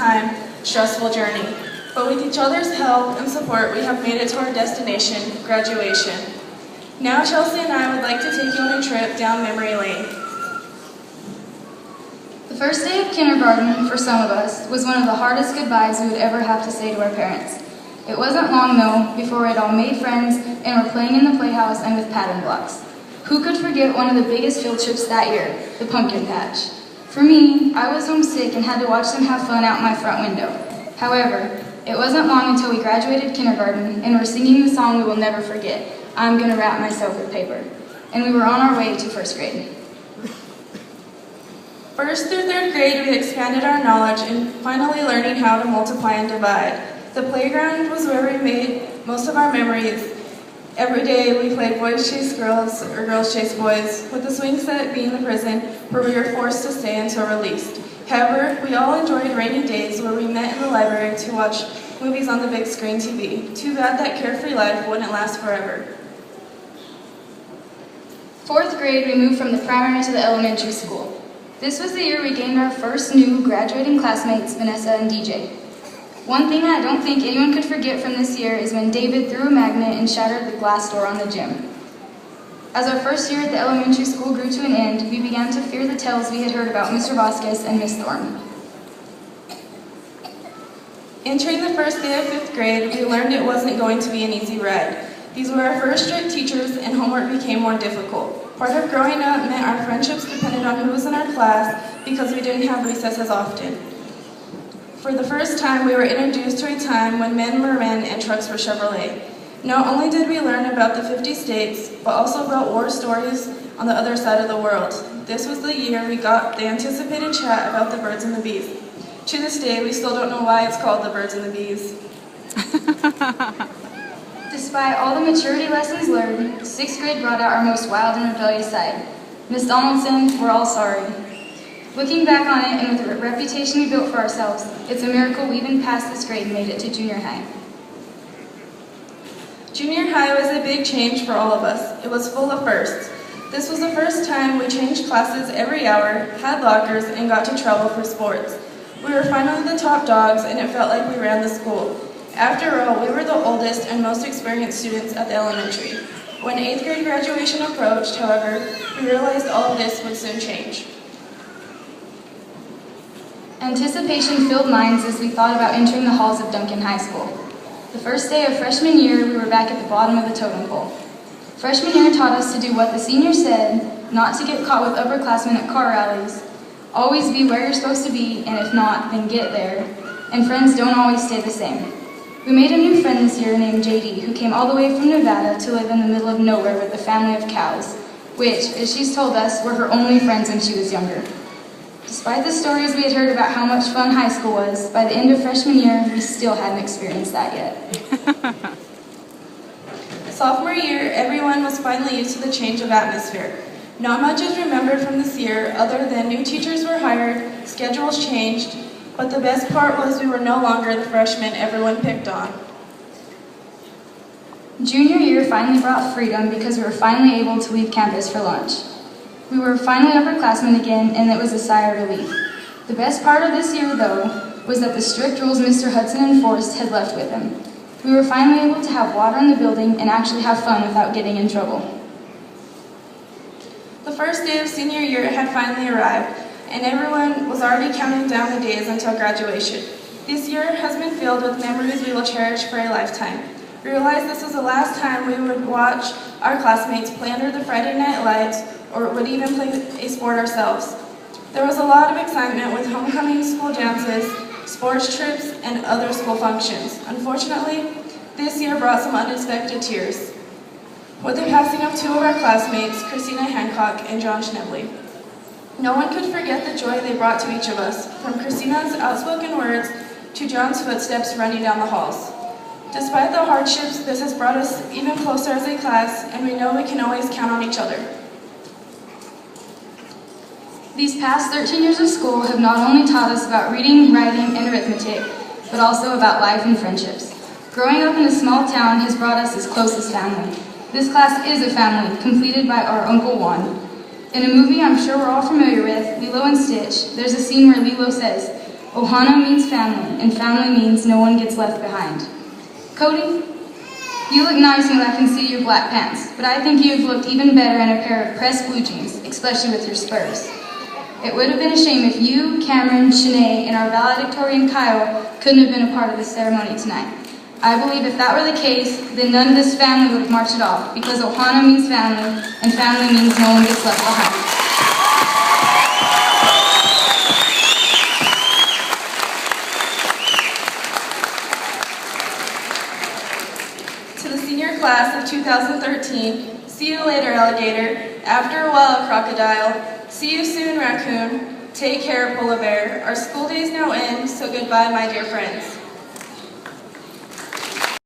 time, stressful journey. But with each other's help and support, we have made it to our destination, graduation. Now Chelsea and I would like to take you on a trip down memory lane. The first day of kindergarten, for some of us, was one of the hardest goodbyes we would ever have to say to our parents. It wasn't long, though, before we had all made friends and were playing in the playhouse and with pattern blocks. Who could forget one of the biggest field trips that year, the pumpkin patch? For me, I was homesick and had to watch them have fun out my front window. However, it wasn't long until we graduated kindergarten and were singing the song we will never forget, I'm Gonna Wrap Myself with Paper. And we were on our way to first grade. First through third grade, we expanded our knowledge and finally learning how to multiply and divide. The playground was where we made most of our memories. Every day we played boys chase girls or girls chase boys, with the swing set being the prison where we were forced to stay until released. However, we all enjoyed rainy days where we met in the library to watch movies on the big screen TV. Too bad that carefree life wouldn't last forever. Fourth grade, we moved from the primary to the elementary school. This was the year we gained our first new graduating classmates, Vanessa and DJ. One thing I don't think anyone could forget from this year is when David threw a magnet and shattered the glass door on the gym. As our first year at the elementary school grew to an end, we began to fear the tales we had heard about Mr. Vasquez and Miss Thorne. Entering the first day of fifth grade, we learned it wasn't going to be an easy ride. These were our first strict teachers and homework became more difficult. Part of growing up meant our friendships depended on who was in our class because we didn't have recess as often. For the first time, we were introduced to a time when men were men and trucks were Chevrolet. Not only did we learn about the 50 states, but also about war stories on the other side of the world. This was the year we got the anticipated chat about the birds and the bees. To this day, we still don't know why it's called the birds and the bees. Despite all the maturity lessons learned, sixth grade brought out our most wild and rebellious side. Miss Donaldson, we're all sorry. Looking back on it, and with the reputation we built for ourselves, it's a miracle we even passed this grade and made it to junior high. Junior high was a big change for all of us. It was full of firsts. This was the first time we changed classes every hour, had lockers, and got to travel for sports. We were finally the top dogs, and it felt like we ran the school. After all, we were the oldest and most experienced students at the elementary. When 8th grade graduation approached, however, we realized all of this would soon change. Anticipation filled minds as we thought about entering the halls of Duncan High School. The first day of freshman year, we were back at the bottom of the totem pole. Freshman year taught us to do what the seniors said, not to get caught with upperclassmen at car rallies, always be where you're supposed to be, and if not, then get there, and friends don't always stay the same. We made a new friend this year named JD, who came all the way from Nevada to live in the middle of nowhere with a family of cows, which, as she's told us, were her only friends when she was younger. Despite the stories we had heard about how much fun high school was, by the end of freshman year, we still hadn't experienced that yet. Sophomore year, everyone was finally used to the change of atmosphere. Not much is remembered from this year other than new teachers were hired, schedules changed, but the best part was we were no longer the freshmen everyone picked on. Junior year finally brought freedom because we were finally able to leave campus for lunch. We were finally upperclassmen again, and it was a sigh of relief. The best part of this year, though, was that the strict rules Mr. Hudson enforced had left with him. We were finally able to have water in the building and actually have fun without getting in trouble. The first day of senior year had finally arrived, and everyone was already counting down the days until graduation. This year has been filled with memories we will cherish for a lifetime. We realized this was the last time we would watch our classmates play under the Friday night lights or would even play a sport ourselves. There was a lot of excitement with homecoming, school dances, sports trips, and other school functions. Unfortunately, this year brought some unexpected tears, with the passing of two of our classmates, Christina Hancock and John Schnebley. No one could forget the joy they brought to each of us, from Christina's outspoken words to John's footsteps running down the halls. Despite the hardships, this has brought us even closer as a class, and we know we can always count on each other. These past 13 years of school have not only taught us about reading, writing, and arithmetic, but also about life and friendships. Growing up in a small town has brought us as close as family. This class is a family, completed by our Uncle Juan. In a movie I'm sure we're all familiar with, Lilo and Stitch, there's a scene where Lilo says, Ohana means family, and family means no one gets left behind. Cody, you look nice and I can see your black pants, but I think you've looked even better in a pair of pressed blue jeans, especially with your spurs. It would have been a shame if you, Cameron, Shanae, and our valedictorian Kyle couldn't have been a part of this ceremony tonight. I believe if that were the case, then none of this family would have marched it off, because Ohana means family, and family means no one gets left behind. To the senior class of 2013, see you later, alligator. After a while, crocodile. See you soon, raccoon. Take care, polar bear. Our school day is now in, so goodbye, my dear friends.